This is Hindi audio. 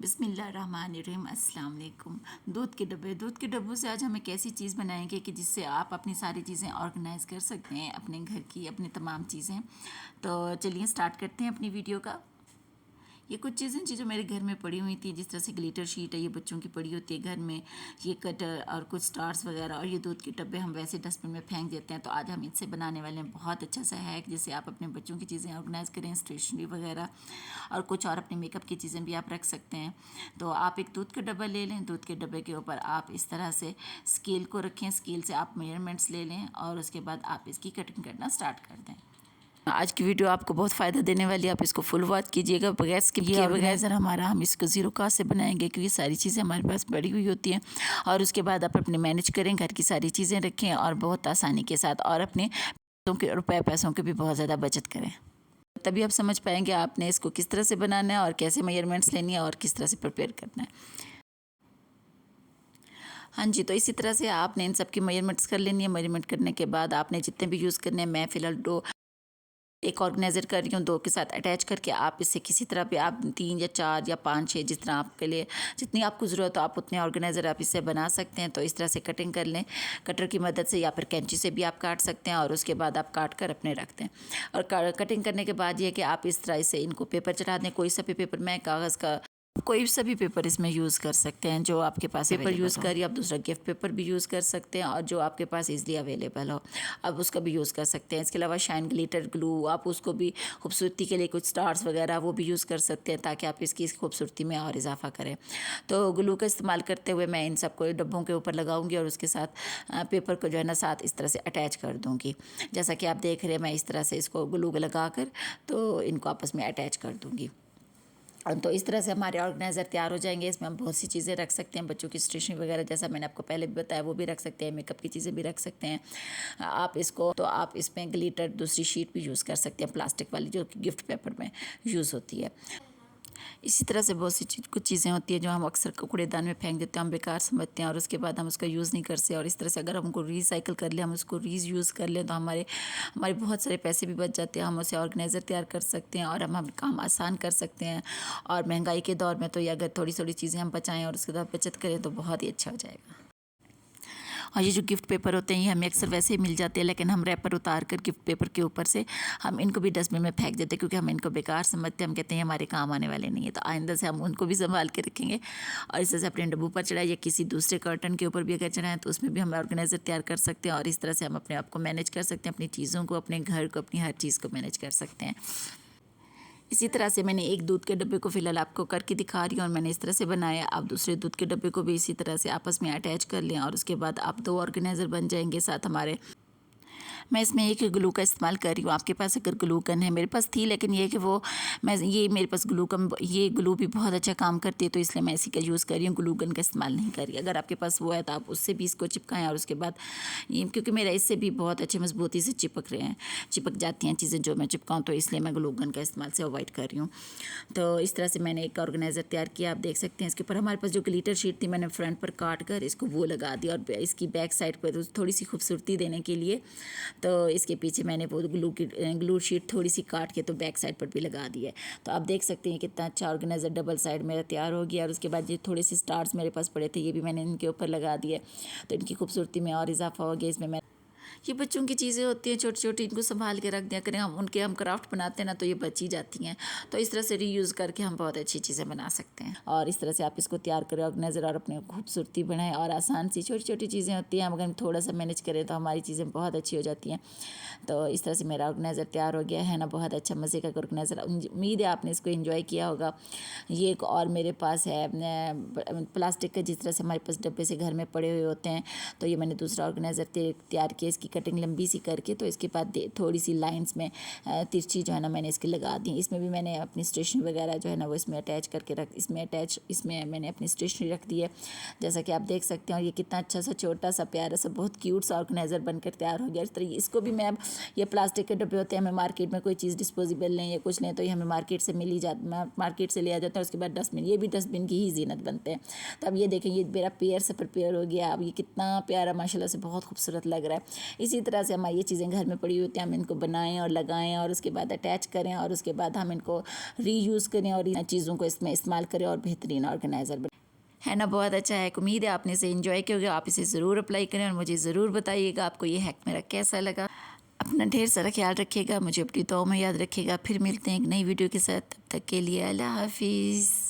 बिस्मिल्लाहिर्रहमानिर्रहीम अस्सलाम वालेकुम। दूध के डब्बों से आज हम एक ऐसी चीज़ बनाएंगे कि जिससे आप अपनी सारी चीज़ें ऑर्गेनाइज़ कर सकते हैं, अपने घर की अपनी तमाम चीज़ें। तो चलिए स्टार्ट करते हैं अपनी वीडियो का। ये कुछ चीज़ें जो मेरे घर में पड़ी हुई थी, जिस तरह से ग्लिटर शीट है, ये बच्चों की पड़ी होती है घर में, ये कटर और कुछ स्टार्स वगैरह, और ये दूध के डब्बे हम वैसे डस्टबिन में फेंक देते हैं। तो आज हम इनसे बनाने वाले हैं बहुत अच्छा सा हैक, जिससे आप अपने बच्चों की चीज़ें ऑर्गेनाइज करें, स्टेशनरी वगैरह और कुछ और अपने मेकअप की चीज़ें भी आप रख सकते हैं। तो आप एक दूध का डब्बा ले लें, दूध के डब्बे के ऊपर आप इस तरह से स्केल को रखें, स्केल से आप मेजरमेंट्स ले लें और उसके बाद आप इसकी कटिंग करना स्टार्ट कर दें। आज की वीडियो आपको बहुत फ़ायदा देने वाली है, आप इसको फुल वॉच कीजिएगा बगैर स्किप किए। ऑर्गेनाइज़र हमारा हम इसको ज़ीरो कॉस्ट से बनाएंगे, क्योंकि सारी चीज़ें हमारे पास पड़ी हुई होती हैं। और उसके बाद आप अपने मैनेज करें, घर की सारी चीज़ें रखें और बहुत आसानी के साथ, और अपने पैसों की भी बहुत ज़्यादा बचत करें। तभी आप समझ पाएंगे आपने इसको किस तरह से बनाना है और कैसे मेजरमेंट्स लेनी है और किस तरह से प्रिपेयर करना है। हाँ जी, तो इसी तरह से आपने इन सब की मेजरमेंट्स कर लेनी है। मेजरमेंट करने के बाद आपने जितने भी यूज़ करने हैं, मैं फ़िलहाल दो एक ऑर्गेनाइज़र कर रही हूँ, दो के साथ अटैच करके आप इससे किसी तरह भी आप 3 या 4 या 5 6 जिस तरह आपके लिए जितनी आपको ज़रूरत हो आप उतने ऑर्गेनाइज़र आप इससे बना सकते हैं। तो इस तरह से कटिंग कर लें, कटर की मदद से या फिर कैंची से भी आप काट सकते हैं, और उसके बाद आप काट कर अपने रख दें। और कटिंग करने के बाद ये कि आप इस तरह से इनको पेपर चढ़ा दें, कोई सा भी पेपर, मैं कागज़ का कोई सा भी पेपर इसमें यूज़ कर सकते हैं जो आपके पास पेपर यूज़ करिए। आप दूसरा गिफ्ट पेपर भी यूज़ कर सकते हैं और जो आपके पास इजीली अवेलेबल हो आप उसका भी यूज़ कर सकते हैं। इसके अलावा शाइन ग्लिटर ग्लू, आप उसको भी खूबसूरती के लिए कुछ स्टार्स वगैरह वो भी यूज़ कर सकते हैं, ताकि आप इसकी खूबसूरती में और इजाफा करें। तो ग्लू का इस्तेमाल करते हुए मैं इन सबको डब्बों के ऊपर लगाऊंगी और उसके साथ पेपर को जो है ना साथ इस तरह से अटैच कर दूँगी। जैसा कि आप देख रहे हैं, मैं इस तरह से इसको ग्लू लगा कर तो इनको आपस में अटैच कर दूँगी। तो इस तरह से हमारे ऑर्गेनाइज़र तैयार हो जाएंगे। इसमें हम बहुत सी चीज़ें रख सकते हैं, बच्चों की स्टेशनरी वगैरह जैसा मैंने आपको पहले भी बताया वो भी रख सकते हैं, मेकअप की चीज़ें भी रख सकते हैं। आप इसको तो आप इसमें ग्लिटर दूसरी शीट भी यूज़ कर सकते हैं, प्लास्टिक वाली जो गिफ्ट पेपर में यूज़ होती है। इसी तरह से बहुत सी कुछ चीज़ें होती हैं जो हम अक्सर कूड़ेदान में फेंक देते हैं, हम बेकार समझते हैं और उसके बाद हम उसका यूज़ नहीं करते। और इस तरह से अगर हम उनको रीसाइकिल कर लें, हम उसको यूज़ कर लें, तो हमारे बहुत सारे पैसे भी बच जाते हैं। हम उसे ऑर्गेनाइज़र तैयार कर सकते हैं और हम काम आसान कर सकते हैं। और महंगाई के दौर में तो ये अगर थोड़ी थोड़ी चीज़ें हम बचाएँ और उसके बाद बचत करें तो बहुत ही अच्छा हो जाएगा। और ये जो गिफ्ट पेपर होते हैं ये हमें अक्सर वैसे ही मिल जाते हैं, लेकिन हम रैपर उतार कर गिफ्ट पेपर के ऊपर से हम इनको भी डस्टबिन में फेंक देते हैं, क्योंकि हम इनको बेकार समझते हैं। हम कहते हैं हमारे काम आने वाले नहीं है। तो आइंदा से हम उनको भी संभाल के रखेंगे और इस तरह से अपने डब्बू पर चढ़ाए या किसी दूसरे कर्टन के ऊपर भी अगर चढ़ाएं तो उसमें भी हम ऑर्गेनाइज़र तैयार कर सकते हैं। और इस तरह से हम अपने आप को मैनेज कर सकते हैं, अपनी चीज़ों को, अपने घर को, अपनी हर चीज़ को मैनेज कर सकते हैं। इसी तरह से मैंने एक दूध के डब्बे को फ़िलहाल आपको करके दिखा रही हूँ और मैंने इस तरह से बनाया। आप दूसरे दूध के डब्बे को भी इसी तरह से आपस में अटैच कर लें और उसके बाद आप 2 ऑर्गेनाइज़र बन जाएंगे साथ हमारे। मैं इसमें एक ग्लू का इस्तेमाल कर रही हूँ। आपके पास अगर ग्लू गन है, मेरे पास थी लेकिन ये कि वो मेरे पास ग्लू गन, ये ग्लू भी बहुत अच्छा काम करती है, तो इसलिए मैं इसी का यूज़ कर रही हूँ, ग्लू गन का इस्तेमाल नहीं कर रही। अगर आपके पास वो है तो आप उससे भी इसको चिपकाएं और उसके बाद ये, क्योंकि मेरा इससे भी बहुत अच्छे मजबूती से चिपक जाती हैं चीज़ें जो मैं चिपकाऊँ, तो इसलिए मैं ग्लू गन का इस्तेमाल से अवॉइड कर रही हूँ। तो इस तरह से मैंने एक ऑर्गेनाइज़र तैयार किया, आप देख सकते हैं। इसके ऊपर हमारे पास जो ग्लिटर शीट थी मैंने फ्रंट पर काट कर इसको वो लगा दिया, और इसकी बैक साइड पर थोड़ी सी खूबसूरती देने के लिए तो इसके पीछे मैंने वो ग्लू शीट थोड़ी सी काट के तो बैक साइड पर भी लगा दी है। तो आप देख सकते हैं कितना अच्छा ऑर्गेनाइज़र डबल साइड मेरा तैयार हो गया। और उसके बाद ये थोड़े से स्टार्स मेरे पास पड़े थे, ये भी मैंने इनके ऊपर लगा दिए, तो इनकी खूबसूरती में और इजाफा हो गया। इसमें मैं ये बच्चों की चीज़ें होती हैं छोटी छोटी, इनको संभाल के रख दिया करें। हम क्राफ्ट बनाते हैं ना, तो ये बच ही जाती हैं। तो इस तरह से रीयूज़ करके हम बहुत अच्छी चीज़ें बना सकते हैं। और इस तरह से आप इसको तैयार करें ऑर्गेनाइज़र और अपने खूबसूरती बढ़ाएं। और आसान सी छोटी छोटी चीज़ें होती हैं, अगर हम थोड़ा सा मैनेज करें तो हमारी चीज़ें बहुत अच्छी हो जाती हैं। तो इस तरह से मेरा ऑर्गेनाइज़र तैयार हो गया है ना, बहुत अच्छा मज़े का ऑर्गेनाइज़र। उम्मीद है आपने इसको एंजॉय किया होगा। ये एक और मेरे पास है प्लास्टिक का, जिस तरह से हमारे पास डब्बे से घर में पड़े हुए होते हैं, तो ये मैंने दूसरा ऑर्गेनाइज़र तैयार किया। इसकी कटिंग लंबी सी करके तो इसके बाद थोड़ी सी लाइंस में तिरछी जो है ना मैंने इसकी लगा दी। इसमें भी मैंने अपनी स्टेशनरी वगैरह जो है ना वो इसमें अटैच करके इसमें मैंने अपनी स्टेशनरी रख दी है, जैसा कि आप देख सकते हैं। और ये कितना अच्छा सा छोटा सा प्यारा सा बहुत क्यूट सा ऑर्गेनाइज़र बनकर तैयार हो गया। इस तरह इसको भी मैं अब, ये प्लास्टिक के डब्बे होते हैं, हमें मार्केट में कोई चीज़ डिस्पोजेबल लें या कुछ लें तो ये हमें मार्केट से मार्केट से लिया जाता है। उसके बाद डस्टबिन, ये भी डस्टबिन की ही जीनत बनते हैं। तो अब ये देखें, ये मेरा पेयर से प्रिपेयर हो गया। अब ये कितना प्यारा माशाल्लाह से बहुत खूबसूरत लग रहा है। इसी तरह से हमारी ये चीज़ें घर में पड़ी होती हैं, हम इनको बनाएं और लगाएं और उसके बाद अटैच करें और उसके बाद हम इनको रीयूज़ करें और इन चीज़ों को इसमें इस्तेमाल करें और बेहतरीन ऑर्गेनाइज़र है ना। बहुत अच्छा है, उम्मीद है आपने इसे एंजॉय किया, आप इसे ज़रूर अप्लाई करें और मुझे ज़रूर बताइएगा आपको ये हैक मेरा कैसा लगा। अपना ढेर सारा ख्याल रखिएगा, मुझे अपनी दुआओं में याद रखिएगा। फिर मिलते हैं एक नई वीडियो के साथ, तब तक के लिए अल्लाह हाफिज़।